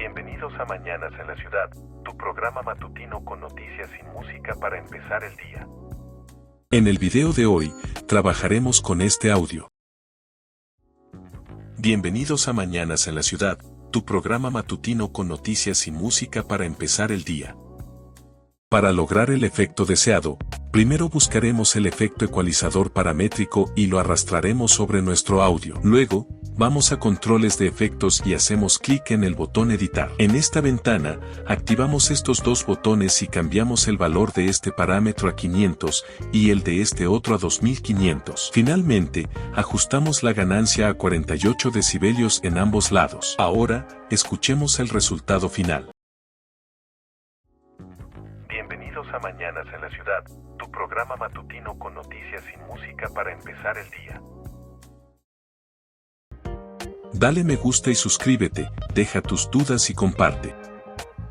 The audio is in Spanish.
Bienvenidos a Mañanas en la Ciudad, tu programa matutino con noticias y música para empezar el día. En el video de hoy, trabajaremos con este audio. Bienvenidos a Mañanas en la Ciudad, tu programa matutino con noticias y música para empezar el día. Para lograr el efecto deseado, primero buscaremos el efecto ecualizador paramétrico y lo arrastraremos sobre nuestro audio. Luego, vamos a controles de efectos y hacemos clic en el botón editar. En esta ventana, activamos estos dos botones y cambiamos el valor de este parámetro a 500 y el de este otro a 2500. Finalmente, ajustamos la ganancia a 48 decibelios en ambos lados. Ahora, escuchemos el resultado final. Bienvenidos a Mañanas en la Ciudad, tu programa matutino con noticias y música para empezar el día. Dale me gusta y suscríbete, deja tus dudas y comparte.